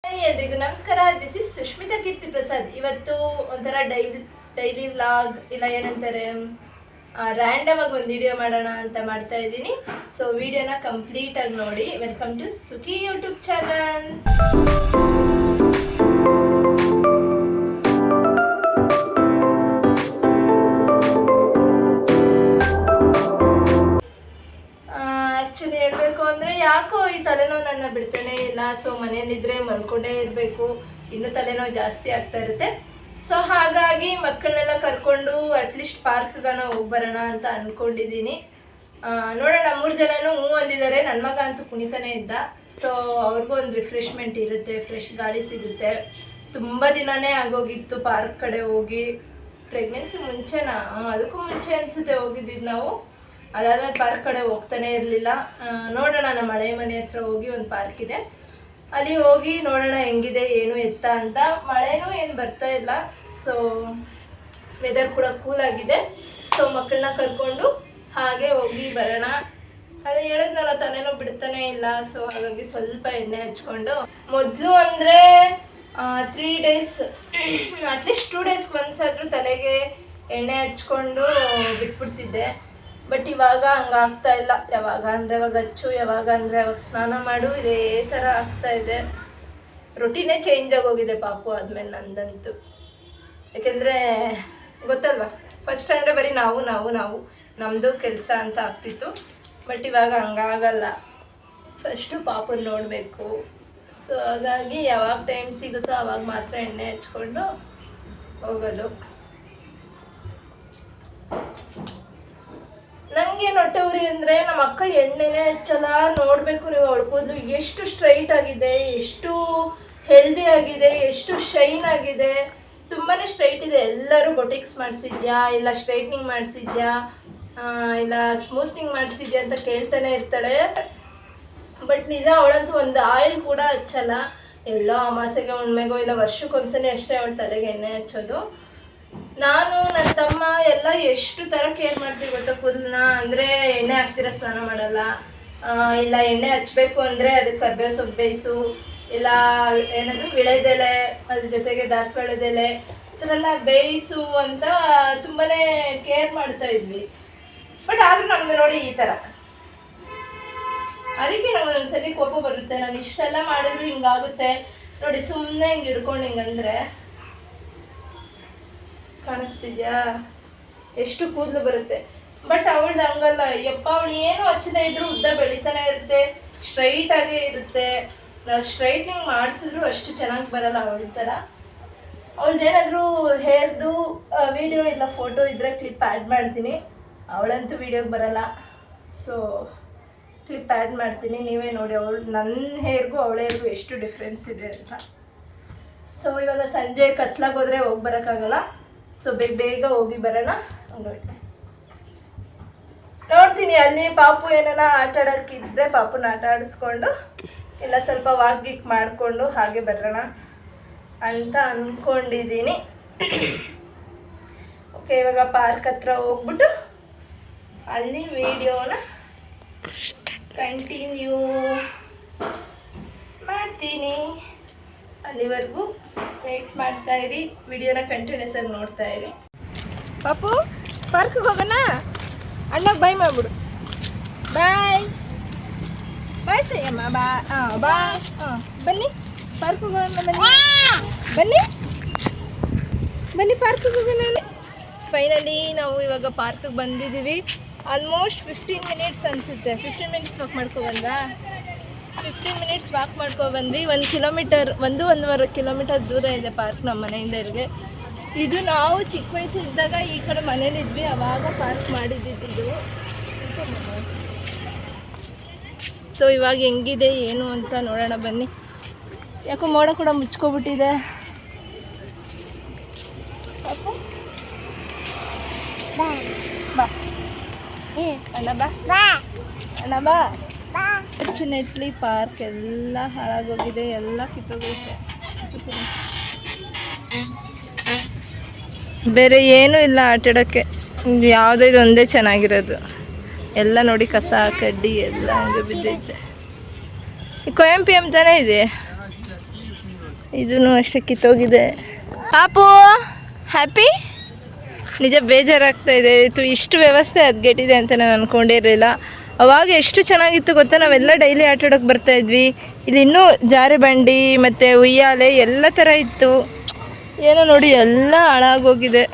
ಎಲ್ರಿಗೂ ನಮಸ್ಕಾರ. This is Sushmita ಕೀರ್ತಿ ಪ್ರಸಾದ್. ಇವತ್ತು ಒಂಥರ ಡೈಲಿ ವ್ಲಾಗ್ ಇಲ್ಲ ಏನಂತಾರೆ ರ್ಯಾಂಡಮ್ ಆಗಿ ಒಂದು ವಿಡಿಯೋ ಮಾಡೋಣ ಅಂತ ಮಾಡ್ತಾ ಇದ್ದೀನಿ. ಸೊ ವಿಡಿಯೋನ ಕಂಪ್ಲೀಟ್ ಆಗಿ ನೋಡಿ. Welcome to Sukhi YouTube channel. Actually ಹೇಳಬೇಕು ಅಂದರೆ ಯಾಕೋ ಈ ತಲೆನೋವು ನನ್ನ ಬಿಡ್ತಾನೆ ಇಲ್ಲ. ಸೊ ಮನೇಲಿದ್ದರೆ ಮಲ್ಕೊಂಡೇ ಇರಬೇಕು, ಇನ್ನೂ ತಲೆನೋವು ಜಾಸ್ತಿ ಆಗ್ತಾ ಇರುತ್ತೆ. ಸೊ ಹಾಗಾಗಿ ಮಕ್ಕಳನ್ನೆಲ್ಲ ಕರ್ಕೊಂಡು ಅಟ್ಲೀಸ್ಟ್ ಪಾರ್ಕ್ಗಾನ ಹೋಗಿ ಬರೋಣ ಅಂತ ಅಂದ್ಕೊಂಡಿದ್ದೀನಿ. ನೋಡೋಣ, 3 ಜನನೂ ಹ್ಞೂ ಅಂದಿದ್ದಾರೆ. ನನ್ನ ಮಗ ಅಂತೂ ಕುಣಿತಾನೆ ಇದ್ದ. ಸೊ ಅವ್ರಿಗೂ ಒಂದು ರಿಫ್ರೆಶ್ಮೆಂಟ್ ಇರುತ್ತೆ, ಫ್ರೆಶ್ ಗಾಳಿ ಸಿಗುತ್ತೆ. ತುಂಬ ದಿನವೇ ಆಗೋಗಿತ್ತು ಪಾರ್ಕ್ ಕಡೆ ಹೋಗಿ. ಪ್ರೆಗ್ನೆನ್ಸಿ ಮುಂಚೆನಾ, ಅದಕ್ಕೂ ಮುಂಚೆ ಅನಿಸುತ್ತೆ ಹೋಗಿದ್ದಿದ್ದು ನಾವು. ಅದಾದ್ಮೇಲೆ ಪಾರ್ಕ್ ಕಡೆ ಹೋಗ್ತಾನೆ ಇರಲಿಲ್ಲ. ನೋಡೋಣ, ನಮ್ಮ ಹಳೆ ಮನೆ ಹತ್ರ ಹೋಗಿ ಒಂದು ಪಾರ್ಕ್ ಇದೆ, ಅಲ್ಲಿ ಹೋಗಿ ನೋಡೋಣ ಹೆಂಗಿದೆ ಏನು ಎತ್ತ ಅಂತ. ಮಳೆನೂ ಏನು ಬರ್ತಾ ಇಲ್ಲ. ಸೊ ವೆದರ್ ಕೂಡ ಕೂಲ್ ಆಗಿದೆ. ಸೊ ಮಕ್ಕಳನ್ನ ಕರ್ಕೊಂಡು ಹಾಗೆ ಹೋಗಿ ಬರೋಣ. ಅದೇ ಹೇಳಿದ್ನಲ್ಲ, ತಲೆನೂ ಬಿಡ್ತಾನೆ ಇಲ್ಲ. ಸೊ ಹಾಗಾಗಿ ಸ್ವಲ್ಪ ಎಣ್ಣೆ ಹಚ್ಕೊಂಡು, ಮೊದಲು ಅಂದರೆ 3 days ಅಟ್ಲೀಸ್ಟ್ 2 days ಒಂದ್ಸಾದ್ರೂ ತಲೆಗೆ ಎಣ್ಣೆ ಹಚ್ಕೊಂಡು ಬಿಟ್ಬಿಡ್ತಿದ್ದೆ. ಬಟ್ ಇವಾಗ ಹಂಗಾಗ್ತಾ ಇಲ್ಲ. ಯಾವಾಗ ಅಂದರೆ ಅವಾಗ ಹಚ್ಚು, ಯಾವಾಗ ಅಂದರೆ ಅವಾಗ ಸ್ನಾನ ಮಾಡು, ಇದೇ ಥರ ಆಗ್ತಾ ಇದೆ. ರೊಟೀನೇ ಚೇಂಜ್ ಆಗೋಗಿದೆ ಪಾಪು ಆದಮೇಲೆ ನಂದಂತೂ. ಯಾಕೆಂದರೆ ಗೊತ್ತಲ್ವ, ಫಸ್ಟ್ ಅಂದರೆ ಬರೀ ನಾವು ನಮ್ಮದು ಕೆಲಸ ಅಂತ ಆಗ್ತಿತ್ತು. ಬಟ್ ಇವಾಗ ಹಂಗಾಗಲ್ಲ, ಫಸ್ಟು ಪಾಪನ ನೋಡಬೇಕು. ಸೊ ಹಾಗಾಗಿ ಯಾವಾಗ ಟೈಮ್ ಸಿಗುತ್ತೋ ಆವಾಗ ಮಾತ್ರ ಎಣ್ಣೆ ಹಚ್ಕೊಂಡು ಹೋಗೋದು. ನನಗೇನು ಹೊಟ್ಟೆ ಉರಿ ಅಂದರೆ ನಮ್ಮ ಅಕ್ಕ ಎಣ್ಣೆನೇ ಹಚ್ಚಲ್ಲ. ನೋಡಬೇಕು ನೀವು, ಅವಳ ಕೂದಲು ಎಷ್ಟು ಸ್ಟ್ರೈಟ್ ಆಗಿದೆ, ಎಷ್ಟು ಹೆಲ್ದಿ ಆಗಿದೆ, ಎಷ್ಟು ಶೈನ್ ಆಗಿದೆ. ತುಂಬಾ ಸ್ಟ್ರೈಟ್ ಇದೆ. ಎಲ್ಲರೂ ಬೊಟಿಕ್ಸ್ ಮಾಡಿಸಿದ್ಯಾ, ಇಲ್ಲ ಸ್ಟ್ರೈಟ್ನಿಂಗ್ ಮಾಡಿಸಿದ್ಯಾ, ಇಲ್ಲ ಸ್ಮೂತ್ನಿಂಗ್ ಮಾಡಿಸಿದ್ಯಾ ಅಂತ ಕೇಳ್ತಾನೆ ಇರ್ತಾಳೆ. ಬಟ್ ನಿಜ, ಅವಳಂತೂ ಒಂದು ಆಯಿಲ್ ಕೂಡ ಹಚ್ಚಲ್ಲ. ಎಲ್ಲೋ ಅಮಾಸೆಗೆ ಹುಣ್ಮೆಗೋ ಇಲ್ಲ ವರ್ಷಕ್ಕೊಂದ್ಸಲ ಅಷ್ಟೇ ಅವಳ ತಲೆಗೆ ಎಣ್ಣೆ ಹಚ್ಚೋದು. ನಾನು ನನ್ನ ತಮ್ಮ ಎಲ್ಲ ಎಷ್ಟು ಥರ ಕೇರ್ ಮಾಡ್ತೀವಿ ಗೊತ್ತಾ ಕೂದಲನ್ನ. ಅಂದರೆ ಎಣ್ಣೆ ಹಾಕ್ತಿರೋ ಸ್ನಾನ ಮಾಡಲ್ಲ, ಇಲ್ಲ ಎಣ್ಣೆ ಹಚ್ಚಬೇಕು ಅಂದರೆ ಅದಕ್ಕೆ ಕರ್ಬೇವು ಸೊಪ್ಪು ಬೇಯಿಸು, ಇಲ್ಲ ಏನದು ವಿಳೆದೆಲೆ, ಅದ್ರ ಜೊತೆಗೆ ದಾಸವಾಳದೆಲೆ, ಈ ಥರ ಎಲ್ಲ ಬೇಯಿಸು ಅಂತ ತುಂಬಾ ಕೇರ್ ಮಾಡ್ತಾ ಇದ್ವಿ. ಬಟ್ ಆದರೂ ನಮ್ದು ನೋಡಿ ಈ ಥರ. ಅದಕ್ಕೆ ನಮಗೊಂದ್ಸಲಿ ಕೋಪ ಬರುತ್ತೆ. ನಾನು ಇಷ್ಟೆಲ್ಲ ಮಾಡಿದ್ರು ಹಿಂಗಾಗುತ್ತೆ ನೋಡಿ. ಸುಮ್ಮನೆ ಹಿಂಗೆ ಹಿಡ್ಕೊಂಡು ಹಿಂಗಂದರೆ ಕಾಣಿಸ್ತಿದ್ಯಾ ಎಷ್ಟು ಕೂದಲು ಬರುತ್ತೆ. ಬಟ್ ಅವಳ್ದು ಹಂಗಲ್ಲ. ಯಪ್ಪ, ಅವಳು ಏನು ಹಚ್ಚದೇ ಇದ್ರು ಉದ್ದ ಬೆಳಿತಾನೆ ಇರುತ್ತೆ, ಸ್ಟ್ರೈಟ್ ಆಗೇ ಇರುತ್ತೆ. ನಾವು ಸ್ಟ್ರೈಟ್ನಿಂಗ್ ಮಾಡಿಸಿದ್ರು ಅಷ್ಟು ಚೆನ್ನಾಗಿ ಬರಲ್ಲ ಅವಳ ಥರ. ಅವಳದ್ದೇನಾದರೂ ಹೇರ್ದು ವಿಡಿಯೋ ಇಲ್ಲ ಫೋಟೋ ಇದ್ದರೆ ಕ್ಲಿಪ್ ಆ್ಯಡ್ ಮಾಡ್ತೀನಿ. ಅವಳಂತೂ ವಿಡಿಯೋಗೆ ಬರಲ್ಲ. ಸೊ ಕ್ಲಿಪ್ ಆ್ಯಡ್ ಮಾಡ್ತೀನಿ, ನೀವೇ ನೋಡಿ ಅವಳು ನನ್ನ ಹೇರ್ಗೂ ಅವಳ ಹೇರ್ಗೂ ಎಷ್ಟು ಡಿಫ್ರೆನ್ಸ್ ಇದೆ ಅಂತ. ಸೊ ಇವಾಗ ಸಂಜೆ ಕತ್ಲಾಗ ಹೋದರೆ ಹೋಗಿ ಬರೋಕ್ಕಾಗಲ್ಲ. ಸೊ ಬೇಗ ಹೋಗಿ ಬರೋಣ. ನೋಡ್ತೀನಿ ಅಲ್ಲಿ ಪಾಪು ಏನಾರ ಆಟ ಆಡೋಕ್ಕಿದ್ರೆ ಪಾಪುನ ಆಟ ಆಡಿಸ್ಕೊಂಡು, ಇಲ್ಲ ಸ್ವಲ್ಪ ವಾಕ್ ಗೀಕ್ ಮಾಡಿಕೊಂಡು ಹಾಗೆ ಬರೋಣ ಅಂತ ಅಂದ್ಕೊಂಡಿದ್ದೀನಿ. ಓಕೆ, ಇವಾಗ ಪಾರ್ಕ್ ಹತ್ರ ಹೋಗ್ಬಿಟ್ಟು ಅಲ್ಲಿ ವಿಡಿಯೋನ ಕಂಟಿನ್ಯೂ ಮಾಡ್ತೀನಿ. ಅಲ್ಲಿವರೆಗೂ ವೆಯ್ಟ್ ಮಾಡ್ತಾ ಇರಿ, ವಿಡಿಯೋನ ಕಂಟಿನ್ಯೂಸ್ ಆಗಿ ನೋಡ್ತಾ ಇರಿ. ಪಾಪು, ಪಾರ್ಕ್ಗೆ ಹೋಗೋಣ? ಅಣ್ಣಗೆ ಬಾಯ್ ಮಾಡ್ಬಿಡು. ಬಾಯ್ ಬಾಯ್ ಸಯ್ಯಮ್ಮ. ಬಾಯ್. ಬನ್ನಿ ಪಾರ್ಕ್ಗೆ ಹೋಗೋಣ. ಬನ್ನಿ ಪಾರ್ಕ್ಗೆ ಹೋಗೋಣ. ಫೈನಲಿ ನಾವು ಇವಾಗ ಪಾರ್ಕ್ಗೆ ಬಂದಿದ್ದೀವಿ. ಆಲ್ಮೋಸ್ಟ್ 15 minutes ಅನಿಸುತ್ತೆ. 15 minutes ವಾಕ್ ಮಾಡ್ಕೊಬಂದ್ರಾ? 15 minutes ವಾಕ್ ಮಾಡ್ಕೊಬಂದ್ವಿ. 1 ಕಿಲೋಮೀಟರ್, 1.5 ಕಿಲೋಮೀಟರ್ ದೂರ ಇದೆ ಪಾರ್ಕ್ ನಮ್ಮ ಮನೆಯಿಂದ ಇಲ್ಲಿಗೆ. ಇದು ನಾವು ಚಿಕ್ಕ ವಯಸ್ಸಿದ್ದಾಗ ಈ ಕಡೆ ಮನೇಲಿದ್ವಿ, ಅವಾಗ ಪಾರ್ಕ್ ಮಾಡಿದ್ದಿದ್ದು. ಸೊ ಇವಾಗ ಹೆಂಗಿದೆ ಏನು ಅಂತ ನೋಡೋಣ ಬನ್ನಿ. ಯಾಕೋ ಮೋಡ ಕೂಡ ಮುಚ್ಕೊಬಿಟ್ಟಿದೆ. ಬಾ ಅಣ್ಣ, ಬಾ. ಫಾರ್ಚುನೇಟ್ಲಿ ಪಾರ್ಕ್ ಎಲ್ಲ ಹಾಳಾಗೋಗಿದೆ, ಎಲ್ಲ ಕಿತ್ತೋಗೈತೆ. ಬೇರೆ ಏನೂ ಇಲ್ಲ ಆಟಾಡೋಕ್ಕೆ. ಯಾವುದೋ ಇದು ಒಂದೇ ಚೆನ್ನಾಗಿರೋದು. ಎಲ್ಲ ನೋಡಿ ಕಸ ಕಡ್ಡಿ ಎಲ್ಲ ಹಂಗೆ ಬಿದ್ದೈತೆ. ಕೊಯಂಪಿ ಅಂತಾನೆ ಇದೆ. ಇದೂ ಅಷ್ಟೇ ಕಿತ್ತೋಗಿದೆ. ಪಾಪು ಹ್ಯಾಪಿ? ನಿಜ ಬೇಜಾರಾಗ್ತಾ ಇದೆ. ಇಷ್ಟು ವ್ಯವಸ್ಥೆ ಹದಗೆಟ್ಟಿದೆ ಅಂತ ನಾನು ಅಂದ್ಕೊಂಡಿರಲಿಲ್ಲ. ಅವಾಗ ಎಷ್ಟು ಚೆನ್ನಾಗಿತ್ತು ಗೊತ್ತಾ, ನಾವೆಲ್ಲ ಡೈಲಿ ಆಟಾಡೋಕೆ ಬರ್ತಾಯಿದ್ವಿ. ಇಲ್ಲಿ ಇನ್ನೂ ಜಾರೆ ಬಂಡಿ ಮತ್ತು ಉಯ್ಯಾಲೆ ಎಲ್ಲ ಥರ ಇತ್ತು. ಏನೋ ನೋಡಿ ಎಲ್ಲ ಹಾಳಾಗೋಗಿದೆ.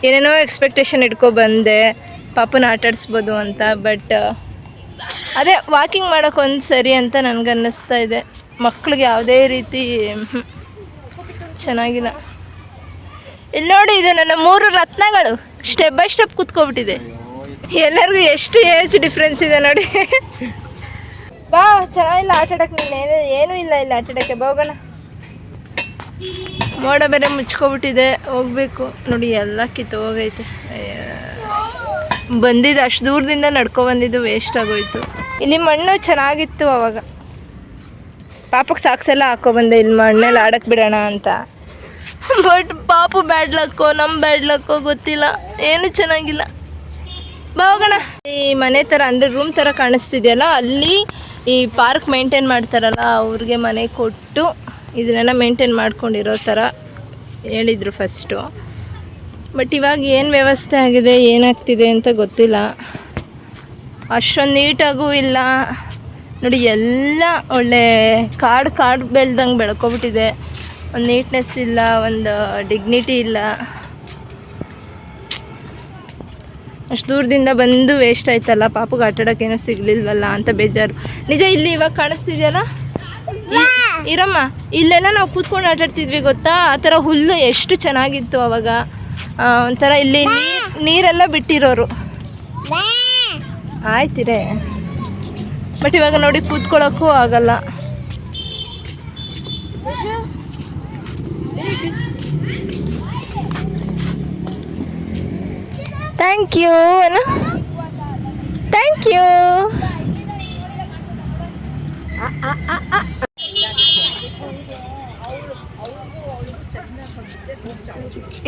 ಏನೇನೋ ಎಕ್ಸ್ಪೆಕ್ಟೇಷನ್ ಇಟ್ಕೊಬಂದೆ ಪಾಪನ ಆಟಾಡಿಸ್ಬೋದು ಅಂತ. ಬಟ್ ಅದೇ ವಾಕಿಂಗ್ ಮಾಡೋಕೆ ಒಂದು ಸರಿ ಅಂತ ನನಗನ್ನಿಸ್ತಾ ಇದೆ. ಮಕ್ಳಿಗೆ ಯಾವುದೇ ರೀತಿ ಚೆನ್ನಾಗಿಲ್ಲ. ಇಲ್ಲಿ ನೋಡಿ, ಇದು ನನ್ನ 3 ರತ್ನಗಳು ಸ್ಟೆಪ್ ಬೈ ಸ್ಟೆಪ್ ಕೂತ್ಕೊಬಿಟ್ಟಿದೆ. ಎಲ್ಲರಿಗೂ ಎಷ್ಟು ಏಜ್ ಡಿಫ್ರೆನ್ಸ್ ಇದೆ ನೋಡಿ. ಬಾ, ಚೆನ್ನಾಗಿಲ್ಲ ಆಟಾಡೋಕೆ. ನೀನು ಏನೂ ಇಲ್ಲ ಇಲ್ಲಿ ಆಟಾಡೋಕ್ಕೆ. ಹೋಗೋಣ. ಮೋಡ ಬೇರೆ ಮುಚ್ಕೊಬಿಟ್ಟಿದೆ, ಹೋಗ್ಬೇಕು. ನೋಡಿ ಎಲ್ಲ ಕಿತ್ತೋಗೈತೆ. ಬಂದಿದ್ದು ಅಷ್ಟು ದೂರದಿಂದ ನಡ್ಕೊಬಂದಿದ್ದು ವೇಸ್ಟ್ ಆಗೋಯ್ತು. ಇಲ್ಲಿ ಮಣ್ಣು ಚೆನ್ನಾಗಿತ್ತು ಅವಾಗ. ಪಾಪಕ್ಕೆ ಸಾಕ್ಸೆಲ್ಲ ಹಾಕೊಬಂದೆ ಇಲ್ಲಿ ಮಣ್ಣಲ್ಲಿ ಆಡಕ್ಕೆ ಬಿಡೋಣ ಅಂತ. ಬಟ್ ಪಾಪು ಬ್ಯಾಡ್ ಲಕ್ಕೋ ನಮ್ಮ ಬ್ಯಾಡ್ ಲಕ್ಕೋ ಗೊತ್ತಿಲ್ಲ, ಏನು ಚೆನ್ನಾಗಿಲ್ಲ. ಬಾ ಹೋಗೋಣ. ಈ ಮನೆ ಥರ ಅಂದರೆ ರೂಮ್ ಥರ ಕಾಣಿಸ್ತಿದೆಯಲ್ಲ, ಅಲ್ಲಿ ಈ ಪಾರ್ಕ್ ಮೇಂಟೈನ್ ಮಾಡ್ತಾರಲ್ಲ ಅವ್ರಿಗೆ ಮನೆ ಕೊಟ್ಟು ಇದನ್ನೆಲ್ಲ ಮೇಂಟೈನ್ ಮಾಡ್ಕೊಂಡಿರೋ ಥರ ಹೇಳಿದರು ಫಸ್ಟು. ಬಟ್ ಇವಾಗ ಏನು ವ್ಯವಸ್ಥೆ ಆಗಿದೆ ಏನಾಗ್ತಿದೆ ಅಂತ ಗೊತ್ತಿಲ್ಲ. ಅಷ್ಟೊಂದು ನೀಟಾಗೂ ಇಲ್ಲ ನೋಡಿ. ಎಲ್ಲ ಒಳ್ಳೆ ಕಾಡು ಬೆಳ್ದಂಗೆ ಬೆಳ್ಕೊಬಿಟ್ಟಿದೆ. ಒಂದು ನೀಟ್ನೆಸ್ ಇಲ್ಲ, ಒಂದು ಡಿಗ್ನಿಟಿ ಇಲ್ಲ. ಅಷ್ಟು ದೂರದಿಂದ ಬಂದು ವೇಸ್ಟ್ ಆಯ್ತಲ್ಲ, ಪಾಪುಗೆ ಆಟಾಡೋಕ್ಕೇನೋ ಸಿಗಲಿಲ್ವಲ್ಲ ಅಂತ ಬೇಜಾರು. ನಿಜ ಇಲ್ಲಿ ಇವಾಗ ಕಾಣಿಸ್ತಿದೆಯಲ್ಲ, ಇರಮ್ಮ, ಇಲ್ಲೆಲ್ಲ ನಾವು ಕೂತ್ಕೊಂಡು ಆಟಾಡ್ತಿದ್ವಿ ಗೊತ್ತಾ. ಆ ಥರ ಹುಲ್ಲು ಎಷ್ಟು ಚೆನ್ನಾಗಿತ್ತು ಅವಾಗ. ಒಂಥರ ಇಲ್ಲಿ ನೀರೆಲ್ಲ ಬಿಟ್ಟಿರೋರು. ಆಯ್ತಿರೇ. ಬಟ್ ಇವಾಗ ನೋಡಿ ಕೂತ್ಕೊಳ್ಳೋಕ್ಕೂ ಆಗಲ್ಲ. ಥ್ಯಾಂಕ್ ಯು ಅಣ್ಣ, ಥ್ಯಾಂಕ್ ಯು.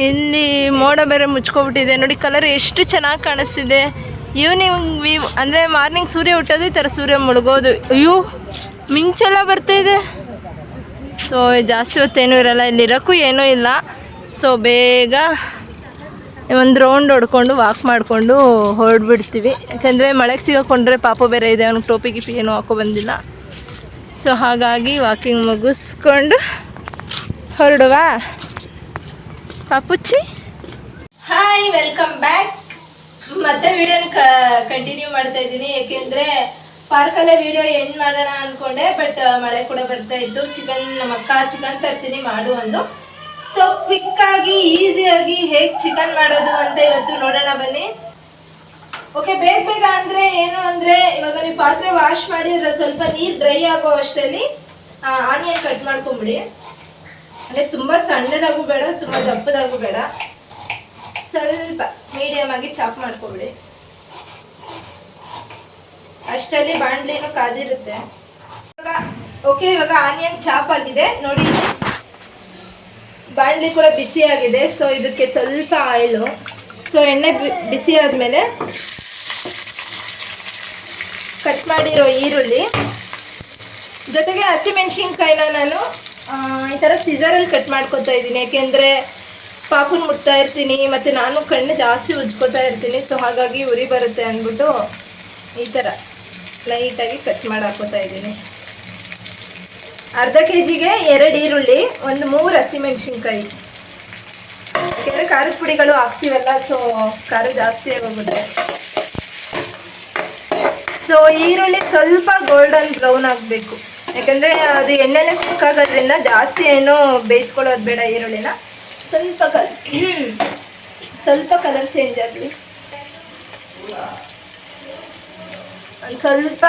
ಇಲ್ಲಿ ಮೋಡ ಬೇರೆ ಮುಚ್ಕೊಬಿಟ್ಟಿದೆ ನೋಡಿ. ಕಲರ್ ಎಷ್ಟು ಚೆನ್ನಾಗಿ ಕಾಣಿಸ್ತಿದೆ. ಈವ್ನಿಂಗ್ ವ್ಯೂ ಅಂದರೆ ಮಾರ್ನಿಂಗ್ ಸೂರ್ಯ ಹುಟ್ಟೋದು, ಈ ಥರ ಸೂರ್ಯ ಮುಳುಗೋದು. ಅಯ್ಯೋ ಮಿಂಚೆಲ್ಲ ಬರ್ತಾಯಿದೆ. ಸೊ ಜಾಸ್ತಿ ಹೊತ್ತೇನೂ ಇರಲ್ಲ, ಇಲ್ಲಿರೋಕ್ಕೂ ಏನೂ ಇಲ್ಲ. ಸೊ ಬೇಗ ಒಂದು ರೌಂಡ್ ಹೊಡ್ಕೊಂಡು ವಾಕ್ ಮಾಡಿಕೊಂಡು ಹೊರಡ್ಬಿಡ್ತೀವಿ. ಯಾಕಂದರೆ ಮಳೆಗೆ ಸಿಗಾಕೊಂಡ್ರೆ ಪಾಪು ಬೇರೆ ಇದೆ, ಅವ್ನಿಗೆ ಟೋಪಿ ಗಿಪಿ ಏನೂ ಹಾಕೋ ಸೊ ಹಾಗಾಗಿ ವಾಕಿಂಗ್ ಮುಗಿಸ್ಕೊಂಡು ಹೊರಡುವ. ಪಾಪುಚ್ಚಿ ಹಾಯ್, ವೆಲ್ಕಮ್ ಬ್ಯಾಕ್. ಮತ್ತೆ ವಿಡಿಯೋನ ಕಂಟಿನ್ಯೂ ಮಾಡ್ತಾ ಇದ್ದೀನಿ. ಯಾಕೆಂದರೆ ಪಾರ್ಕಲ್ಲೇ ವಿಡಿಯೋ ಎಂಡ್ ಮಾಡೋಣ ಅಂದ್ಕೊಂಡೆ. ಬಟ್ ಮಳೆ ಕೂಡ ಬರ್ತಾ ಇತ್ತು. ನಮ್ಮ ಅಕ್ಕ ಚಿಕನ್ ತರ್ತೀನಿ ಮಾಡು ಒಂದು. ಸೊ ಕ್ವಿಕ್ಕಾಗಿ ಈಸಿಯಾಗಿ ಹೇಗೆ ಚಿಕನ್ ಮಾಡೋದು ಅಂತ ಇವತ್ತು ನೋಡೋಣ ಬನ್ನಿ. ಓಕೆ, ಬೇಗ ಅಂದರೆ ಏನು ಅಂದರೆ, ಇವಾಗ ನೀವು ಪಾತ್ರೆ ವಾಶ್ ಮಾಡಿ ಅದ್ರಲ್ಲಿ ಸ್ವಲ್ಪ ನೀರು ಡ್ರೈ ಆಗೋ ಅಷ್ಟರಲ್ಲಿ ಆನಿಯನ್ ಕಟ್ ಮಾಡ್ಕೊಂಬಿಡಿ. ಅಂದರೆ ತುಂಬ ಸಣ್ಣದಾಗೂ ಬೇಡ, ತುಂಬ ದಪ್ಪದಾಗೂ ಬೇಡ, ಸ್ವಲ್ಪ ಮೀಡಿಯಮ್ ಆಗಿ ಚಾಪ್ ಮಾಡ್ಕೊಬಿಡಿ. ಅಷ್ಟರಲ್ಲಿ ಬಾಣಲಿನೂ ಕಾದಿರುತ್ತೆ. ಓಕೆ, ಇವಾಗ ಆನಿಯನ್ ಚಾಪ್ ಆಗಿದೆ ನೋಡಿ. ಬಾಣಲಿ ಕೂಡ ಬಿಸಿ ಆಗಿದೆ. ಸೊ ಇದಕ್ಕೆ ಸ್ವಲ್ಪ ಆಯಿಲು. ಸೊ ಎಣ್ಣೆ ಬಿಸಿ ಆದಮೇಲೆ ಕಟ್ ಮಾಡಿರೋ ಈರುಳ್ಳಿ ಜೊತೆಗೆ ಹಸಿಮೆಣ್ಸಿನ್ಕಾಯಿನ ನಾನು ಈ ಥರ ಸಿಸರಲ್ಲಿ ಕಟ್ ಮಾಡ್ಕೊತಾ ಇದ್ದೀನಿ. ಯಾಕೆಂದರೆ ಪಾಪುನ ಮುಟ್ತಾ ಇರ್ತೀನಿ ಮತ್ತು ನಾನು ಕಣ್ಣು ಜಾಸ್ತಿ ಉಜ್ಕೋತಾ ಇರ್ತೀನಿ. ಸೊ ಹಾಗಾಗಿ ಉರಿ ಬರುತ್ತೆ ಅಂದ್ಬಿಟ್ಟು ಈ ಥರ ಲೈಟಾಗಿ ಕಟ್ ಮಾಡಿ ಹಾಕೋತಾ ಇದ್ದೀನಿ. ಅರ್ಧ kgಗೆ 2 ಈರುಳ್ಳಿ, ಒಂದು 3 ಹಸಿಮೆಣ್ಸಿನ್ಕಾಯಿ. ಯಾಕೆಂದರೆ ಖಾರದ ಪುಡಿಗಳು ಹಾಕ್ತೀವಲ್ಲ, ಸೊ ಖಾರ ಜಾಸ್ತಿ ಆಗೋಗುತ್ತೆ. ಸೊ ಈರುಳ್ಳಿ ಸ್ವಲ್ಪ ಗೋಲ್ಡನ್ ಬ್ರೌನ್ ಆಗಬೇಕು. ಯಾಕಂದರೆ ಅದು ಎಣ್ಣೆಲೆ ಕುಕ್ ಆಗೋದ್ರಿಂದ ಜಾಸ್ತಿ ಏನೋ ಬೇಯಿಸ್ಕೊಳ್ಳೋದು ಬೇಡ. ಈರುಳ್ಳಿನ ಸ್ವಲ್ಪ ಕಲರ್ ಚೇಂಜ್ ಆಗಲಿ. ಒಂದು ಸ್ವಲ್ಪ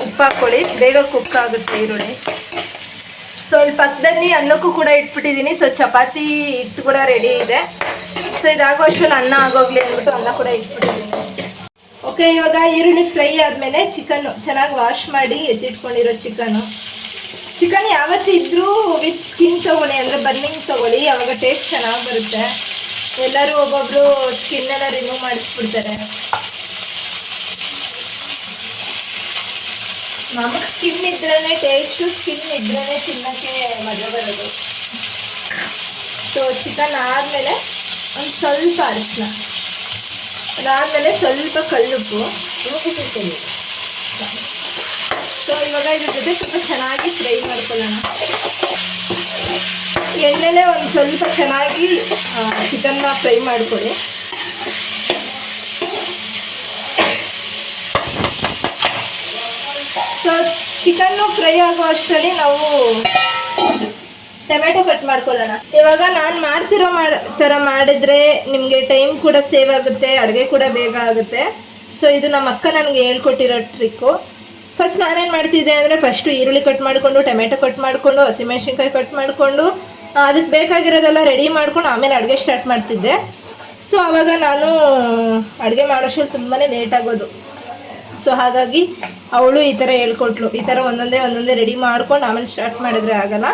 ಉಪ್ಪು ಹಾಕ್ಕೊಳ್ಳಿ, ಬೇಗ ಕುಕ್ ಆಗುತ್ತೆ ಈರುಳ್ಳಿ. ಸೊ ಇಲ್ಲಿ ಪಕ್ಕದಲ್ಲಿ ಅನ್ನಕ್ಕೂ ಕೂಡ ಇಟ್ಬಿಟ್ಟಿದ್ದೀನಿ. ಸೊ ಚಪಾತಿ ಹಿಟ್ಟು ಕೂಡ ರೆಡಿ ಇದೆ. ಸೊ ಇದಾಗೋ ಅಷ್ಟರಲ್ಲಿ ಅನ್ನ ಆಗೋಗ್ಲಿ ಅಂದ್ಬಿಟ್ಟು ಅನ್ನ ಕೂಡ ಇಟ್ಬಿಟ್ಟಿದ್ದೀನಿ. ಓಕೆ, ಇವಾಗ ಈರುಳ್ಳಿ ಫ್ರೈ ಆದಮೇಲೆ ಚಿಕನ್ನು ಚೆನ್ನಾಗಿ ವಾಶ್ ಮಾಡಿ ಎತ್ತಿಟ್ಕೊಂಡಿರೋ ಚಿಕನ್ ಯಾವತ್ತಿದ್ರೂ ವಿತ್ ಸ್ಕಿನ್ ತೊಗೊಳ್ಳಿ, ಅಂದರೆ ಬರ್ನಿಂಗ್ ತೊಗೊಳ್ಳಿ, ಆವಾಗ ಟೇಸ್ಟ್ ಚೆನ್ನಾಗಿ ಬರುತ್ತೆ. ಎಲ್ಲರೂ ಒಬ್ಬೊಬ್ಬರು ಸ್ಕಿನ್ನೆಲ್ಲ ರಿಮೂವ್ ಮಾಡಿಸ್ಬಿಡ್ತಾರೆ. ನಮಗೆ ಸ್ಕಿನ್ ಇದ್ರೇ ಟೇಸ್ಟು, ಸ್ಕಿನ್ ಇದ್ರೇ ತಿನ್ನೋಕ್ಕೆ ಮಜಾ ಬರೋದು. ಸೊ ಚಿಕನ್ ಆದಮೇಲೆ ಒಂದು ಸ್ವಲ್ಪ ಅರಿಶಿನ, ಅದಾದಮೇಲೆ ಸ್ವಲ್ಪ ಕಲ್ಲುಪ್ಪು. ಸೊ ಇವಾಗ ಇದ್ರ ಜೊತೆ ಸ್ವಲ್ಪ ಚೆನ್ನಾಗಿ ಫ್ರೈ ಮಾಡ್ಕೊಳ್ಳೋಣ. ಎಣ್ಣೆಲೆ ಒಂದು ಸ್ವಲ್ಪ ಚೆನ್ನಾಗಿ ಚಿಕನ್ನ ಫ್ರೈ ಮಾಡ್ಕೊಳ್ಳಿ. ಸೊ ಚಿಕನ್ನು ಫ್ರೈ ಆಗೋ ಅಷ್ಟರಲ್ಲಿ ನಾವು ಟೊಮೆಟೊ ಕಟ್ ಮಾಡ್ಕೊಳ್ಳೋಣ. ಇವಾಗ ನಾನು ಮಾಡ್ತಿರೋ ಥರ ಮಾಡಿದ್ರೆ ನಿಮಗೆ ಟೈಮ್ ಕೂಡ ಸೇವ್ ಆಗುತ್ತೆ, ಅಡುಗೆ ಕೂಡ ಬೇಗ ಆಗುತ್ತೆ. ಸೊ ಇದು ನಮ್ಮ ಅಕ್ಕ ನನಗೆ ಹೇಳ್ಕೊಟ್ಟಿರೋ ಟ್ರಿಕ್ಕು. ಫಸ್ಟ್ ನಾನೇನು ಮಾಡ್ತಿದ್ದೆ ಅಂದರೆ ಫಸ್ಟು ಈರುಳ್ಳಿ ಕಟ್ ಮಾಡಿಕೊಂಡು, ಟೊಮೆಟೊ ಕಟ್ ಮಾಡಿಕೊಂಡು, ಹಸಿಮೆಣ್ಸಿನ್ಕಾಯಿ ಕಟ್ ಮಾಡಿಕೊಂಡು, ಅದಕ್ಕೆ ಬೇಕಾಗಿರೋದೆಲ್ಲ ರೆಡಿ ಮಾಡ್ಕೊಂಡು ಆಮೇಲೆ ಅಡುಗೆ ಸ್ಟಾರ್ಟ್ ಮಾಡ್ತಿದ್ದೆ. ಸೊ ಆವಾಗ ನಾನು ಅಡುಗೆ ಮಾಡೋಷ್ಟರಲ್ಲಿ ತುಂಬಾ ಲೇಟ್ ಆಗೋದು. ಸೊ ಹಾಗಾಗಿ ಅವಳು ಈ ಥರ ಹೇಳ್ಕೊಟ್ಲು, ಈ ಥರ ಒಂದೊಂದೇ ರೆಡಿ ಮಾಡ್ಕೊಂಡು ಆಮೇಲೆ ಸ್ಟಾರ್ಟ್ ಮಾಡಿದ್ರೆ ಆಗಲ್ಲ.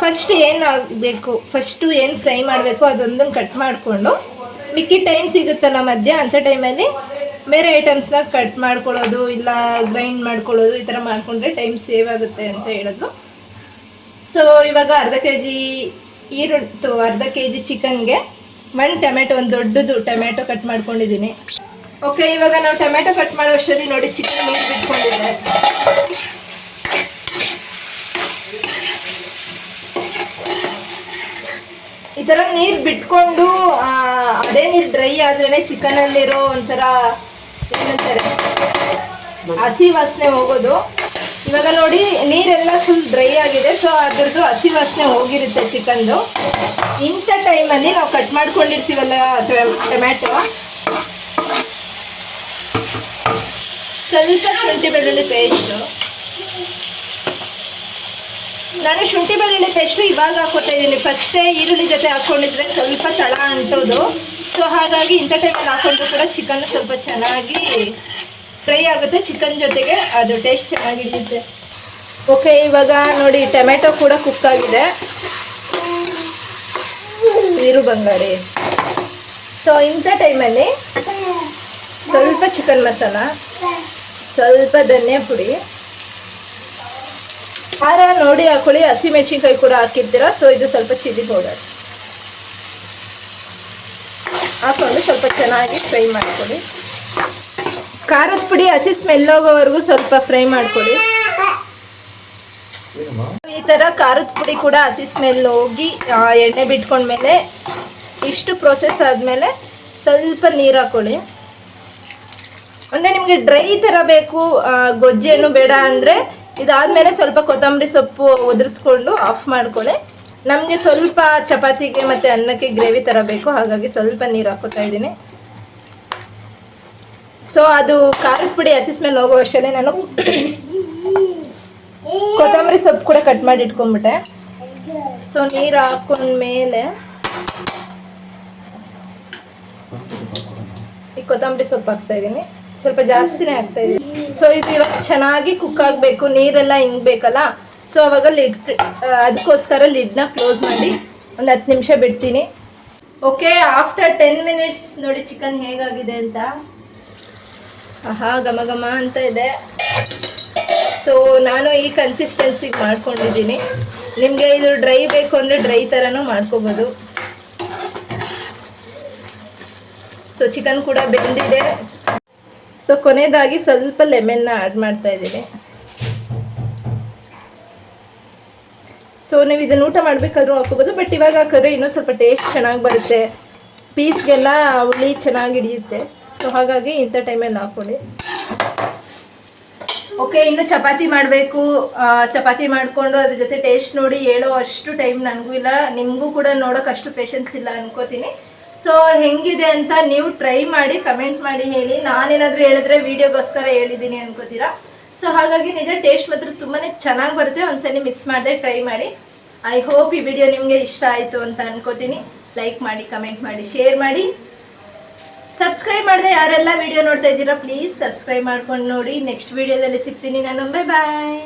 ಫಸ್ಟ್ ಏನು ಆಗಬೇಕು, ಫಸ್ಟು ಏನು ಫ್ರೈ ಮಾಡಬೇಕು ಅದೊಂದನ್ನು ಕಟ್ ಮಾಡಿಕೊಂಡು ಮಿಕ್ಕಿ ಟೈಮ್ ಸಿಗುತ್ತಲ್ಲ ಮಧ್ಯ, ಅಂಥ ಟೈಮಲ್ಲಿ ಬೇರೆ ಐಟಮ್ಸ್ನ ಕಟ್ ಮಾಡ್ಕೊಳ್ಳೋದು ಇಲ್ಲ ಗ್ರೈಂಡ್ ಮಾಡ್ಕೊಳ್ಳೋದು, ಈ ಥರ ಮಾಡಿಕೊಂಡ್ರೆ ಟೈಮ್ ಸೇವ್ ಆಗುತ್ತೆ ಅಂತ ಹೇಳಿದ್ರು. ಸೊ ಇವಾಗ ಅರ್ಧ ಕೆ ಜಿ ಚಿಕನ್ಗೆ 1 ಟೊಮೆಟೊ, ಒಂದು ದೊಡ್ಡದು ಟೊಮೆಟೊ ಕಟ್ ಮಾಡ್ಕೊಂಡಿದ್ದೀನಿ. ಓಕೆ, ಇವಾಗ ನಾವು ಟೊಮೆಟೊ ಕಟ್ ಮಾಡೋ ಅಷ್ಟರಲ್ಲಿ ನೋಡಿ ಚಿಕನ್ ನೀರು ಬಿಟ್ಕೊಂಡಿದ್ದೆ. ಈ ಥರ ನೀರು ಬಿಟ್ಕೊಂಡು ಅದೇ ನೀರು ಡ್ರೈ ಆದ್ರೇ ಚಿಕನಲ್ಲಿರೋ ಒಂಥರ ಏನಂತಾರೆ ಹಸಿ ವಾಸನೆ ಹೋಗೋದು. ಇವಾಗ ನೋಡಿ ನೀರೆಲ್ಲ ಫುಲ್ ಡ್ರೈ ಆಗಿದೆ. ಸೊ ಅದ್ರದ್ದು ಹಸಿ ವಾಸನೆ ಹೋಗಿರುತ್ತೆ ಚಿಕನ್ದು. ಇಂಥ ಟೈಮಲ್ಲಿ ನಾವು ಕಟ್ ಮಾಡ್ಕೊಂಡಿರ್ತೀವಲ್ಲ ಟೊಮ್ಯಾಟೊ, ಸ್ವಲ್ಪ ಶುಂಠಿ ಬೆಳ್ಳುಳ್ಳಿ ಪೇಸ್ಟು. ನಾನು ಶುಂಠಿ ಬೆಳ್ಳುಳ್ಳಿ ಪೇಸ್ಟು ಇವಾಗ ಹಾಕೋತಾ ಇದ್ದೀನಿ. ಫಸ್ಟೇ ಈರುಳ್ಳಿ ಜೊತೆ ಹಾಕ್ಕೊಂಡಿದ್ರೆ ಸ್ವಲ್ಪ ತಳ ಅಂಟೋದು. ಸೊ ಹಾಗಾಗಿ ಇಂಥ ಟೈಮಲ್ಲಿ ಹಾಕೊಂಡ್ರು ಕೂಡ ಚಿಕನ್ ಸ್ವಲ್ಪ ಚೆನ್ನಾಗಿ ಫ್ರೈ ಆಗುತ್ತೆ, ಚಿಕನ್ ಜೊತೆಗೆ ಅದು ಟೇಸ್ಟ್ ಚೆನ್ನಾಗಿ ಹಿಡಿಯುತ್ತೆ. ಓಕೆ, ಇವಾಗ ನೋಡಿ ಟೊಮೆಟೊ ಕೂಡ ಕುಕ್ ಆಗಿದೆ. ನೀರು ಬಂಗಾರಿ. ಸೊ ಇಂಥ ಟೈಮಲ್ಲಿ ಸ್ವಲ್ಪ ಚಿಕನ್ ಮಸಾಲ, ಸ್ವಲ್ಪ ಧನಿಯಾ ಪುಡಿ, ಖಾರ ನೋಡಿ ಹಾಕೊಳ್ಳಿ. ಹಸಿಮೆಣಸಿನ್ಕಾಯಿ ಕೂಡ ಹಾಕಿರ್ತೀರ. ಸೊ ಇದು ಸ್ವಲ್ಪ ಚಿಲ್ಲಿ ಪೌಡರ್ ಹಾಕೊಂಡು ಸ್ವಲ್ಪ ಚೆನ್ನಾಗಿ ಫ್ರೈ ಮಾಡ್ಕೊಳ್ಳಿ. ಖಾರದ ಪುಡಿ ಹಸಿ ಸ್ಮೆಲ್ ಹೋಗೋವರೆಗೂ ಸ್ವಲ್ಪ ಫ್ರೈ ಮಾಡ್ಕೊಳ್ಳಿ. ಈ ಥರ ಖಾರದ ಪುಡಿ ಕೂಡ ಹಸಿ ಸ್ಮೆಲ್ ಹೋಗಿ ಎಣ್ಣೆ ಬಿಟ್ಕೊಂಡ್ಮೇಲೆ ಇಷ್ಟು ಪ್ರೋಸೆಸ್ ಆದಮೇಲೆ ಸ್ವಲ್ಪ ನೀರು ಹಾಕೊಳ್ಳಿ. ಅಂದರೆ ನಿಮಗೆ ಡ್ರೈ ಥರ ಬೇಕು, ಗೊಜ್ಜೇನು ಬೇಡ ಅಂದರೆ ಇದಾದಮೇಲೆ ಸ್ವಲ್ಪ ಕೊತ್ತಂಬರಿ ಸೊಪ್ಪು ಉದುರಿಸ್ಕೊಂಡು ಆಫ್ ಮಾಡ್ಕೊಳ್ಳಿ. ನಮಗೆ ಸ್ವಲ್ಪ ಚಪಾತಿಗೆ ಮತ್ತು ಅನ್ನಕ್ಕೆ ಗ್ರೇವಿ ಥರ ಬೇಕು, ಹಾಗಾಗಿ ಸ್ವಲ್ಪ ನೀರು ಹಾಕೋತಾ ಇದ್ದೀನಿ. ಸೊ ಅದು ಖಾರದ ಪುಡಿ ಹಸಿ ಸ್ಮೆಲ್ ಹೋಗೋ ಅಷ್ಟೇ ನಾನು ಕೊತ್ತಂಬರಿ ಸೊಪ್ಪು ಕೂಡ ಕಟ್ ಮಾಡಿ ಇಟ್ಕೊಂಡ್ಬಿಟ್ಟೆ. ಸೊ ನೀರು ಹಾಕೊಂಡ್ಮೇಲೆ ಈ ಕೊತ್ತಂಬರಿ ಸೊಪ್ಪು ಹಾಕ್ತಾಯಿದ್ದೀನಿ, ಸ್ವಲ್ಪ ಜಾಸ್ತಿನೇ ಹಾಕ್ತಾಯಿದ್ದೀನಿ. ಸೊ ಇದು ಇವಾಗ ಚೆನ್ನಾಗಿ ಕುಕ್ ಆಗಬೇಕು, ನೀರೆಲ್ಲ ಹಿಂಗಬೇಕಲ್ಲ. ಸೊ ಅವಾಗ ಅದಕ್ಕೋಸ್ಕರ ಲಿಡ್ನ ಕ್ಲೋಸ್ ಮಾಡಿ ಒಂದು 10 ನಿಮಿಷ ಬಿಡ್ತೀನಿ. ಓಕೆ, ಆಫ್ಟರ್ 10 ಮಿನಿಟ್ಸ್ ನೋಡಿ ಚಿಕನ್ ಹೇಗಾಗಿದೆ ಅಂತ. ಆಹಾ, ಘಮ ಘಮ ಅಂತ ಇದೆ. ಸೊ ನಾನು ಈ ಕನ್ಸಿಸ್ಟೆನ್ಸಿಗೆ ಮಾಡ್ಕೊಂಡಿದ್ದೀನಿ. ನಿಮಗೆ ಇದು ಡ್ರೈ ಬೇಕು ಅಂದರೆ ಡ್ರೈ ಥರನೂ ಮಾಡ್ಕೋಬೋದು. ಸೊ ಚಿಕನ್ ಕೂಡ ಬೆಂದಿದೆ. ಸೊ ಕೊನೆಯದಾಗಿ ಸ್ವಲ್ಪ ಲೆಮನ್ನ ಆ್ಯಡ್ ಮಾಡ್ತಾ ಇದ್ದೀನಿ. ಸೊ ನೀವು ಇದನ್ನು ಊಟ ಮಾಡಬೇಕಾದ್ರೂ ಹಾಕೋಬೋದು, ಬಟ್ ಇವಾಗ ಹಾಕಿದ್ರೆ ಇನ್ನೂ ಸ್ವಲ್ಪ ಟೇಸ್ಟ್ ಚೆನ್ನಾಗಿ ಬರುತ್ತೆ, ಪೀಸ್ಗೆಲ್ಲ ಹುಳಿ ಚೆನ್ನಾಗಿ ಹಿಡಿಯುತ್ತೆ. ಸೊ ಹಾಗಾಗಿ ಇಂಥ ಟೈಮಲ್ಲಿ ಹಾಕ್ಕೊಳ್ಳಿ. ಓಕೆ, ಇನ್ನು ಚಪಾತಿ ಮಾಡಬೇಕು. ಚಪಾತಿ ಮಾಡಿಕೊಂಡು ಅದ್ರ ಜೊತೆ ಟೇಸ್ಟ್ ನೋಡಿ ಹೇಳೋ ಅಷ್ಟು ಟೈಮ್ ನನಗೂ ಇಲ್ಲ, ನಿಮಗೂ ಕೂಡ ನೋಡೋಕೆ ಅಷ್ಟು ಪೇಷನ್ಸ್ ಇಲ್ಲ ಅನ್ಕೋತೀನಿ. ಸೊ ಹೆಂಗಿದೆ ಅಂತ ನೀವು ಟ್ರೈ ಮಾಡಿ ಕಮೆಂಟ್ ಮಾಡಿ ಹೇಳಿ. ನಾನೇನಾದರೂ ಹೇಳಿದ್ರೆ ವೀಡಿಯೋಗೋಸ್ಕರ ಹೇಳಿದ್ದೀನಿ ಅನ್ಕೋತೀರಾ. ಸೊ ಹಾಗಾಗಿ ನಿಜ ಟೇಸ್ಟ್ ಮಾತ್ರ ತುಂಬಾ ಚೆನ್ನಾಗಿ ಬರುತ್ತೆ. ಒಂದ್ಸಲ ಮಿಸ್ ಮಾಡದೆ ಟ್ರೈ ಮಾಡಿ. ಐ ಹೋಪ್ ಈ ವಿಡಿಯೋ ನಿಮಗೆ ಇಷ್ಟ ಆಯಿತು ಅಂತ ಅನ್ಕೋತೀನಿ. ಲೈಕ್ ಮಾಡಿ, ಕಮೆಂಟ್ ಮಾಡಿ, ಶೇರ್ ಮಾಡಿ. ಸಬ್ಸ್ಕ್ರೈಬ್ ಮಾಡದೆ ಯಾರೆಲ್ಲ ವಿಡಿಯೋ ನೋಡ್ತಾ ಇದ್ದೀರಾ ಪ್ಲೀಸ್ ಸಬ್ಸ್ಕ್ರೈಬ್ ಮಾಡ್ಕೊಂಡು ನೋಡಿ. ನೆಕ್ಸ್ಟ್ ವಿಡಿಯೋದಲ್ಲಿ ಸಿಗ್ತೀನಿ ನಾನು. ಬಾಯ್ ಬಾಯ್.